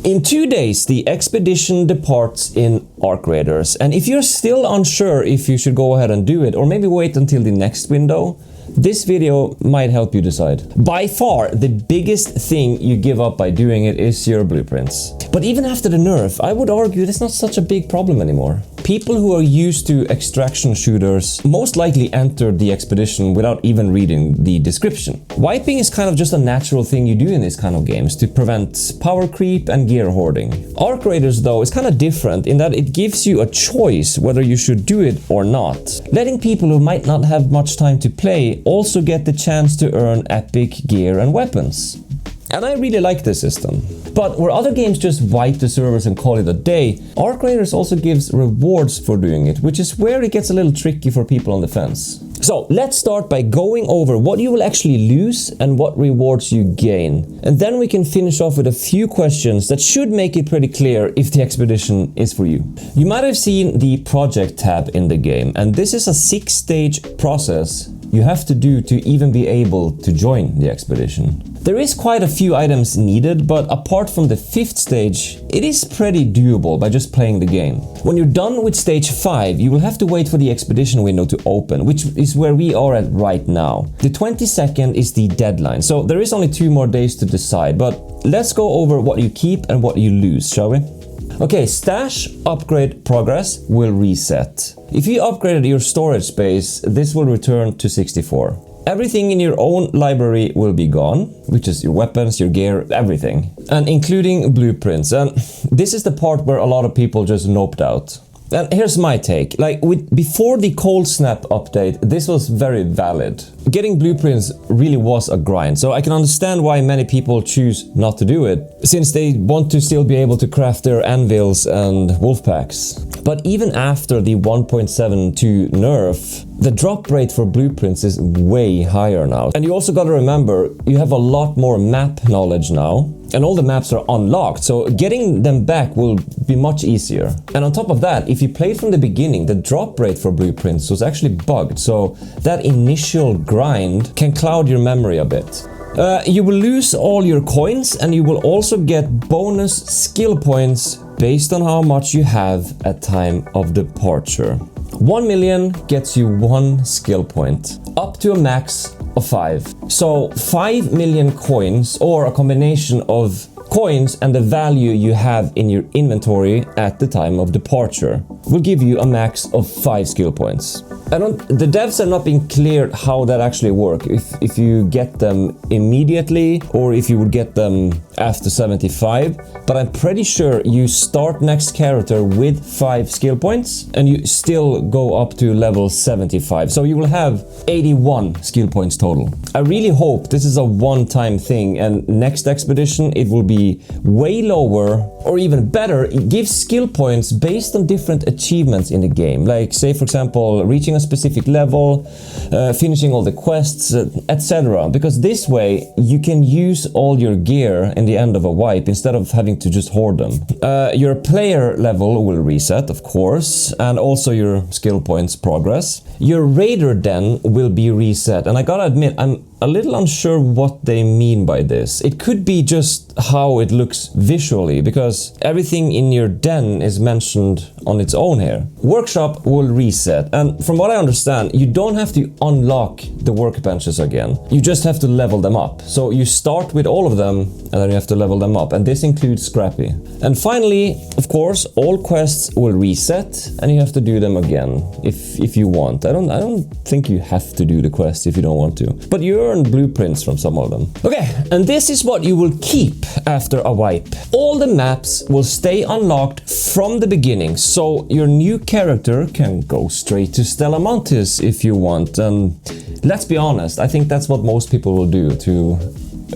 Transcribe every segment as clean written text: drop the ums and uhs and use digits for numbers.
In 2 days, the expedition departs in Arc Raiders, and if you're still unsure if you should go ahead and do it, or maybe wait until the next window, this video might help you decide. By far, the biggest thing you give up by doing it is your blueprints. But even after the nerf, I would argue that's not such a big problem anymore. People who are used to extraction shooters most likely entered the expedition without even reading the description. Wiping is kind of just a natural thing you do in these kind of games to prevent power creep and gear hoarding. Arc Raiders, though, is kind of different in that it gives you a choice whether you should do it or not, letting people who might not have much time to play also get the chance to earn epic gear and weapons. And I really like this system. But where other games just wipe the servers and call it a day, Arc Raiders also gives rewards for doing it, which is where it gets a little tricky for people on the fence. So let's start by going over what you will actually lose and what rewards you gain. And then we can finish off with a few questions that should make it pretty clear if the expedition is for you. You might have seen the project tab in the game, and this is a 6-stage process you have to do to even be able to join the expedition. There is quite a few items needed, but apart from the 5th stage, it is pretty doable by just playing the game. When you're done with stage 5, you will have to wait for the expedition window to open, which is where we are at right now. The 22nd is the deadline, so there is only 2 more days to decide, but let's go over what you keep and what you lose, shall we? Okay, stash upgrade progress will reset. If you upgraded your storage space, this will return to 64. Everything in your own library will be gone, which is your weapons, your gear, everything, and including blueprints. And this is the part where a lot of people just noped out. And here's my take. Before the Cold Snap update, this was very valid. Getting blueprints really was a grind, so I can understand why many people choose not to do it, since they want to still be able to craft their anvils and wolf packs. But even after the 1.72 nerf, the drop rate for blueprints is way higher now. And you also gotta remember, you have a lot more map knowledge now, and all the maps are unlocked, so getting them back will be much easier. And on top of that, if you played from the beginning, the drop rate for blueprints was actually bugged, so that initial grind can cloud your memory a bit. You will lose all your coins, and you will also get bonus skill points based on how much you have at time of departure. 1 million gets you 1 skill point, up to a max of 5. So 5 million coins, or a combination of coins and the value you have in your inventory at the time of departure, will give you a max of 5 skill points. The devs have not been clear how that actually works, if you get them immediately or if you would get them after 75, but I'm pretty sure you start next character with 5 skill points and you still go up to level 75, so you will have 81 skill points total. I really hope this is a one-time thing, and next expedition it will be way lower, or even better, it gives skill points based on different achievements in the game, like say for example reaching a specific level, finishing all the quests, etc. Because this way you can use all your gear in the end of a wipe instead of having to just hoard them. Your player level will reset, of course, and also your skill points progress. Your raider den will be reset, and I gotta admit, I'm a little unsure what they mean by this. It could be just how it looks visually, because everything in your den is mentioned on its own here. Workshop will reset, and from what I understand, you don't have to unlock the workbenches again. You just have to level them up. So you start with all of them, and then you have to level them up, and this includes Scrappy. And finally, of course, all quests will reset, and you have to do them again if you want. I don't think you have to do the quest if you don't want to, but you earn blueprints from some of them. Okay, and this is what you will keep after a wipe. All the maps will stay unlocked from the beginning, so your new character can go straight to Stellamontis if you want. And let's be honest, I think that's what most people will do to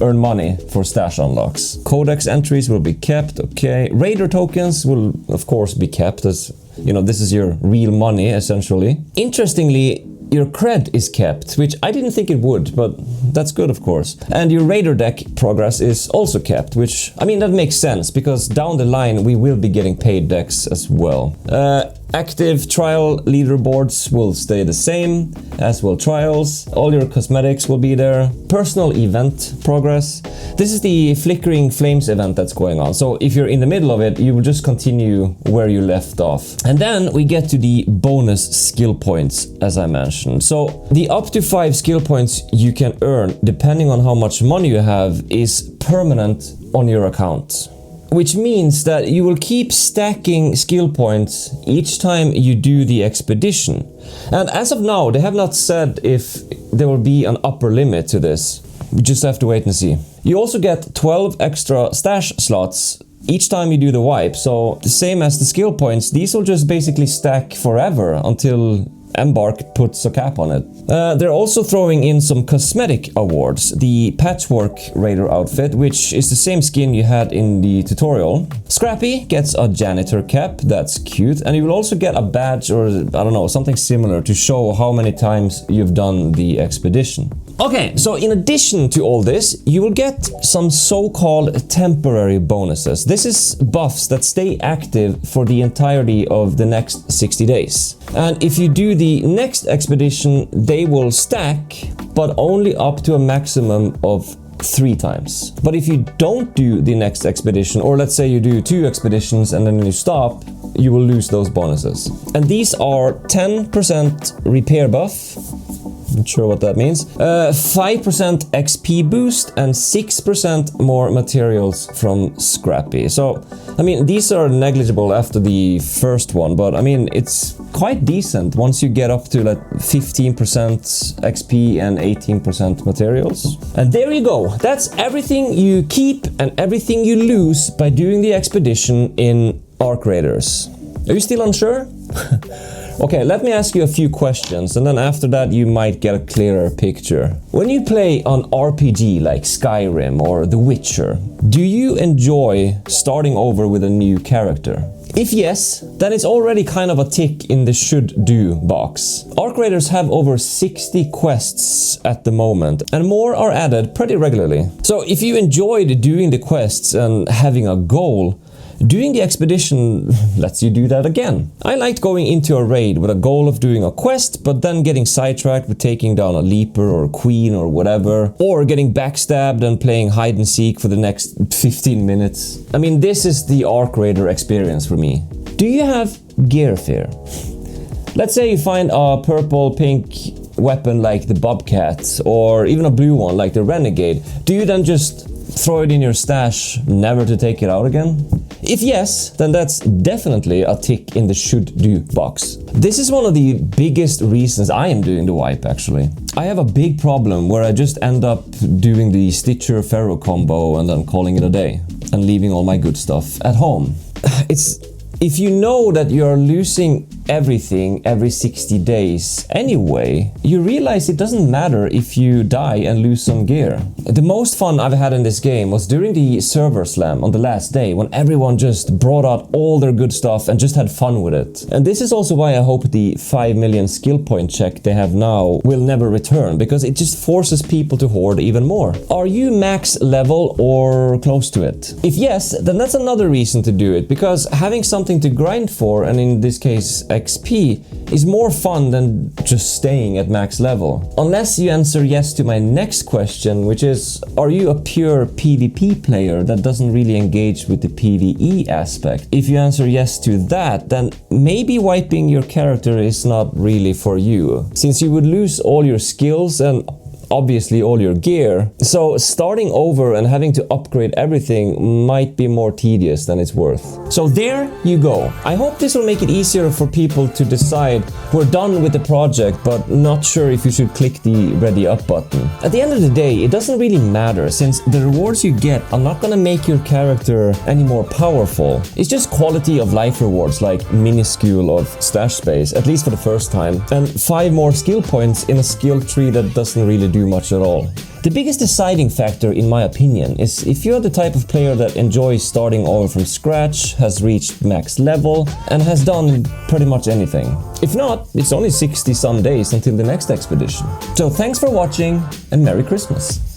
earn money for stash unlocks. Codex entries will be kept, okay. Raider tokens will of course be kept, as you know, this is your real money essentially. Interestingly, your cred is kept, which I didn't think it would, but that's good of course. And your raider deck progress is also kept, which, I mean, that makes sense because down the line we will be getting paid decks as well. Active trial leaderboards will stay the same, as will trials. All your cosmetics will be there. Personal event progress. This is the Flickering Flames event that's going on. So if you're in the middle of it, you will just continue where you left off. And then we get to the bonus skill points, as I mentioned. So the up to 5 skill points you can earn, depending on how much money you have, is permanent on your account. Which means that you will keep stacking skill points each time you do the expedition. And as of now, they have not said if there will be an upper limit to this. We just have to wait and see. You also get 12 extra stash slots each time you do the wipe. So the same as the skill points, these will just basically stack forever until Embark puts a cap on it. They're also throwing in some cosmetic awards. The Patchwork Raider outfit, which is the same skin you had in the tutorial. Scrappy gets a janitor cap, that's cute, and you will also get a badge or, I don't know, something similar to show how many times you've done the expedition. Okay, so in addition to all this, you will get some so-called temporary bonuses. This is buffs that stay active for the entirety of the next 60 days. And if you do the next expedition, they will stack, but only up to a maximum of 3 times. But if you don't do the next expedition, or let's say you do 2 expeditions and then you stop, you will lose those bonuses. And these are 10% repair buff. Not sure what that means. 5% XP boost and 6% more materials from Scrappy. So, I mean, these are negligible after the first one, but I mean, it's quite decent once you get up to like 15% XP and 18% materials. And there you go. That's everything you keep and everything you lose by doing the expedition in Arc Raiders. Are you still unsure? Okay, let me ask you a few questions, and then after that you might get a clearer picture. When you play an RPG like Skyrim or The Witcher, do you enjoy starting over with a new character? If yes, then it's already kind of a tick in the should do box. Arc Raiders have over 60 quests at the moment, and more are added pretty regularly. So if you enjoyed doing the quests and having a goal, doing the expedition lets you do that again. I liked going into a raid with a goal of doing a quest, but then getting sidetracked with taking down a leaper or a queen or whatever, or getting backstabbed and playing hide and seek for the next 15 minutes. I mean, this is the Arc Raider experience for me. Do you have gear fear? Let's say you find a purple, pink weapon like the Bobcat, or even a blue one like the Renegade. Do you then just throw it in your stash, never to take it out again? If yes, then that's definitely a tick in the should do box. This is one of the biggest reasons I am doing the wipe, actually. I have a big problem where I just end up doing the Stitcher Pharaoh combo and then calling it a day and leaving all my good stuff at home. If you know that you're losing everything every 60 days anyway, you realize it doesn't matter if you die and lose some gear. The most fun I've had in this game was during the server slam on the last day, when everyone just brought out all their good stuff and just had fun with it. And this is also why I hope the 5 million skill point check they have now will never return, because it just forces people to hoard even more. Are you max level or close to it? If yes, then that's another reason to do it, because having something to grind for, and in this case XP, is more fun than just staying at max level. Unless you answer yes to my next question, which is, are you a pure PvP player that doesn't really engage with the PvE aspect? If you answer yes to that, then maybe wiping your character is not really for you, since you would lose all your skills and obviously all your gear. So starting over and having to upgrade everything might be more tedious than it's worth. So there you go. I hope this will make it easier for people to decide we're done with the project but not sure if you should click the ready up button. At the end of the day, it doesn't really matter, since the rewards you get are not gonna make your character any more powerful. It's just quality of life rewards like minuscule of stash space, at least for the first time, and 5 more skill points in a skill tree that doesn't really do much at all. The biggest deciding factor, in my opinion, is if you're the type of player that enjoys starting over from scratch, has reached max level, and has done pretty much anything. If not, it's only 60 some days until the next expedition. So thanks for watching, and Merry Christmas!